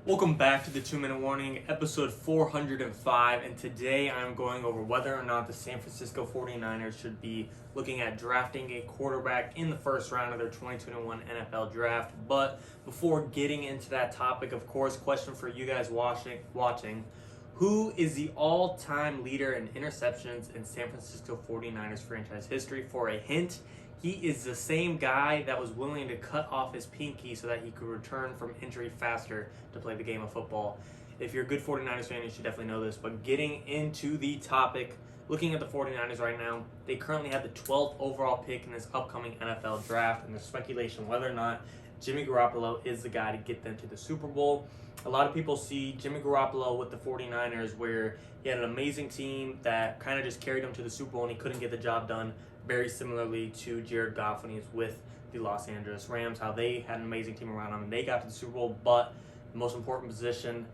Welcome back to the 2-Minute Warning, episode 405, and today I'm going over whether or not the San Francisco 49ers should be looking at drafting a quarterback in the first round of their 2021 NFL Draft. But before getting into that topic, of course, question for you guys watching, who is the all-time leader in interceptions in San Francisco 49ers franchise history? For a hint, he is the same guy that was willing to cut off his pinky so that he could return from injury faster to play the game of football. If you're a good 49ers fan, you should definitely know this. But getting into the topic, looking at the 49ers right now, they currently have the 12th overall pick in this upcoming NFL draft, and there's speculation whether or not Jimmy Garoppolo is the guy to get them to the Super Bowl. A lot of people see Jimmy Garoppolo with the 49ers where he had an amazing team that kind of just carried him to the Super Bowl and he couldn't get the job done, very similarly to Jared Goff when he was with the Los Angeles Rams, how they had an amazing team around him and they got to the Super Bowl, but the most important position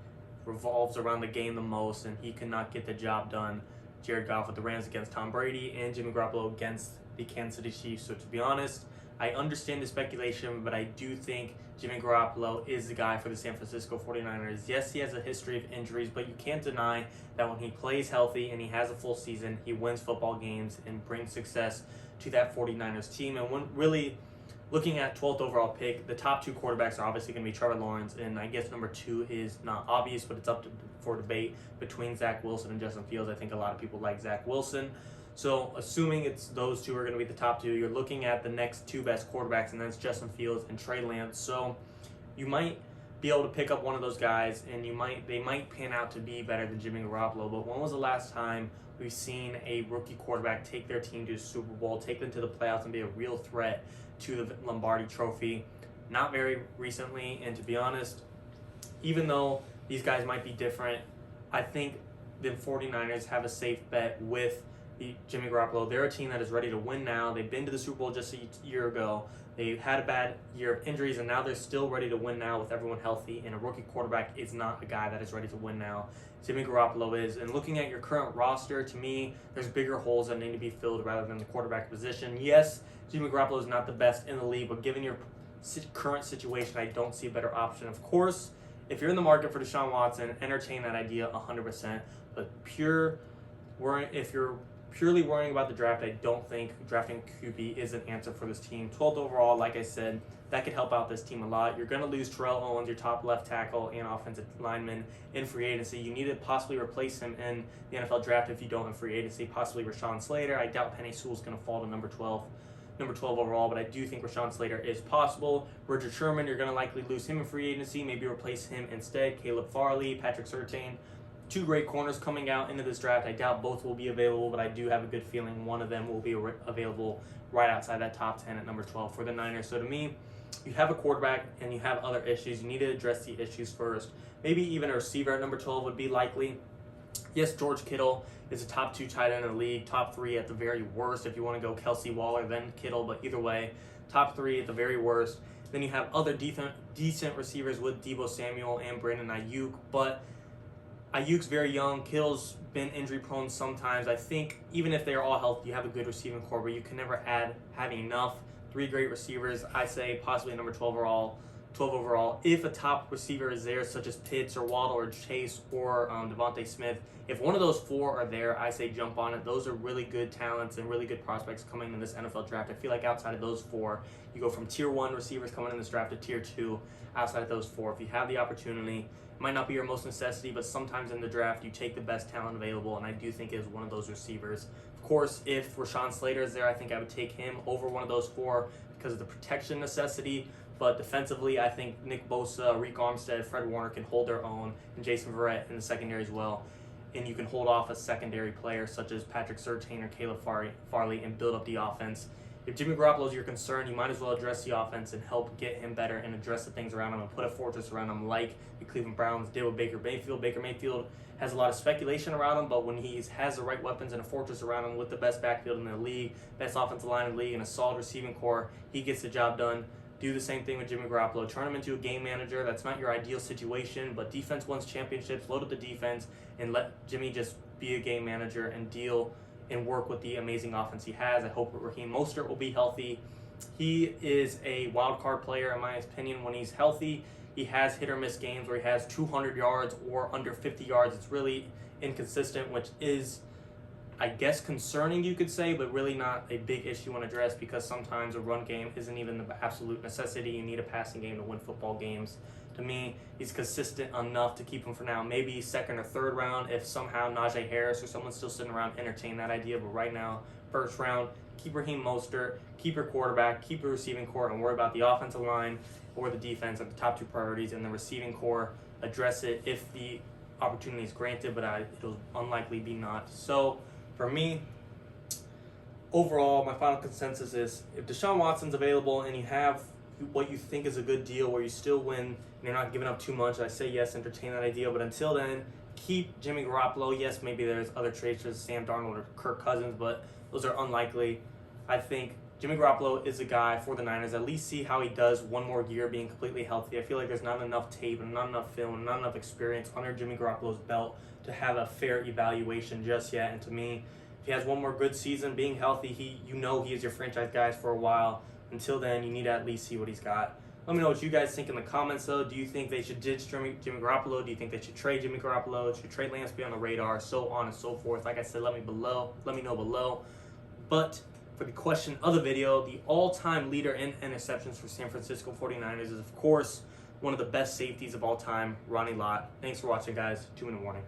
revolves around the game the most and he could not get the job done. Jared Goff with the Rams against Tom Brady and Jimmy Garoppolo against the Kansas City Chiefs. So to be honest, I understand the speculation, but I do think Jimmy Garoppolo is the guy for the San Francisco 49ers. Yes, he has a history of injuries, but you can't deny that when he plays healthy and he has a full season, he wins football games and brings success to that 49ers team. And when really looking at 12th overall pick, the top two quarterbacks are obviously going to be Trevor Lawrence, and I guess number two is not obvious, but it's up for debate between Zach Wilson and Justin Fields. I think a lot of people like Zach Wilson. So assuming it's those two are going to be the top two, you're looking at the next two best quarterbacks, and that's Justin Fields and Trey Lance. So you might be able to pick up one of those guys, and they might pan out to be better than Jimmy Garoppolo. But when was the last time we've seen a rookie quarterback take their team to a Super Bowl, take them to the playoffs, and be a real threat to the Lombardi Trophy? Not very recently. And to be honest, even though these guys might be different, I think the 49ers have a safe bet with Jimmy Garoppolo. They're a team that is ready to win now. They've been to the Super Bowl just a year ago. They had a bad year of injuries, and now they're still ready to win now with everyone healthy, and a rookie quarterback is not a guy that is ready to win now. Jimmy Garoppolo is. And looking at your current roster, to me, there's bigger holes that need to be filled rather than the quarterback position. Yes, Jimmy Garoppolo is not the best in the league, but given your current situation, I don't see a better option. Of course, if you're in the market for Deshaun Watson, entertain that idea 100%, but if you're purely worrying about the draft, I don't think drafting QB is an answer for this team. 12th overall, like I said, that could help out this team a lot. You're going to lose Terrell Owens, your top left tackle and offensive lineman, in free agency. You need to possibly replace him in the NFL draft if you don't in free agency, possibly Rashawn Slater. I doubt Penei Sewell's going to fall to number 12 overall, but I do think Rashawn Slater is possible. Richard Sherman, you're going to likely lose him in free agency, maybe replace him instead. Caleb Farley, Patrick Surtain. Two great corners coming out into this draft. I doubt both will be available, but I do have a good feeling one of them will be available right outside that top 10 at number 12 for the Niners. So to me, you have a quarterback and you have other issues. You need to address the issues first. Maybe even a receiver at number 12 would be likely. Yes, George Kittle is a top 2 tight end in the league, top 3 at the very worst. If you want to go Kelsey Waller, then Kittle, but either way, top 3 at the very worst. Then you have other decent receivers with Deebo Samuel and Brandon Ayuk, but Ayuk's very young. Kittle's been injury prone sometimes. I think even if they're all healthy, you have a good receiving core, but you can never have enough. 3 great receivers. I say possibly number 12 overall. If a top receiver is there, such as Pitts or Waddle or Chase or Devontae Smith, if one of those 4 are there, I say jump on it. Those are really good talents and really good prospects coming in this NFL draft. I feel like outside of those 4, you go from tier 1 receivers coming in this draft to tier 2 outside of those 4. If you have the opportunity, might not be your most necessity, but sometimes in the draft you take the best talent available, and I do think it is one of those receivers. Of course, if Rashawn Slater is there, I think I would take him over one of those 4 because of the protection necessity. But defensively, I think Nick Bosa, Reek Armstead, Fred Warner can hold their own, and Jason Verrett in the secondary as well. And you can hold off a secondary player such as Patrick Surtain or Caleb Farley and build up the offense. If Jimmy Garoppolo is your concern, you might as well address the offense and help get him better and address the things around him and put a fortress around him like the Cleveland Browns did with Baker Mayfield. Baker Mayfield has a lot of speculation around him, but when he has the right weapons and a fortress around him with the best backfield in the league, best offensive line in the league, and a solid receiving core, he gets the job done. Do the same thing with Jimmy Garoppolo. Turn him into a game manager. That's not your ideal situation, but defense wins championships. Load up the defense and let Jimmy just be a game manager and deal and work with the amazing offense he has. I hope Raheem Mostert will be healthy. He is a wild card player, in my opinion. When he's healthy, He has hit or miss games where he has 200 yards or under 50 yards. It's really inconsistent, which is, I guess, concerning, you could say, but really not a big issue you want to address, because sometimes a run game isn't even the absolute necessity. You need a passing game to win football games. To me, he's consistent enough to keep him for now. Maybe second or third round if somehow Najee Harris or someone's still sitting around, entertain that idea. But right now, first round, keep Raheem Mostert, keep your quarterback, keep your receiving core, and worry about the offensive line or the defense are the top two priorities. And the receiving core, address it if the opportunity is granted, but it'll unlikely be not. So for me, overall, my final consensus is if Deshaun Watson's available and you have what you think is a good deal where you still win and you're not giving up too much, I say yes, entertain that idea. But until then, keep Jimmy Garoppolo. Yes, maybe there's other trades for Sam Darnold or Kirk Cousins, but those are unlikely. I think Jimmy Garoppolo is a guy for the Niners. At least see how he does one more year being completely healthy. I feel like there's not enough tape and not enough film and not enough experience under Jimmy Garoppolo's belt to have a fair evaluation just yet. And to me, if he has one more good season being healthy, he is your franchise guy for a while. Until then, you need to at least see what he's got. Let me know what you guys think in the comments, though. Do you think they should ditch Jimmy Garoppolo? Do you think they should trade Jimmy Garoppolo? Should Trey Lance be on the radar? So on and so forth. Like I said, let me know below. But for the question of the video, the all-time leader in interceptions for San Francisco 49ers is, of course, one of the best safeties of all time, Ronnie Lott. Thanks for watching, guys. 2-minute warning.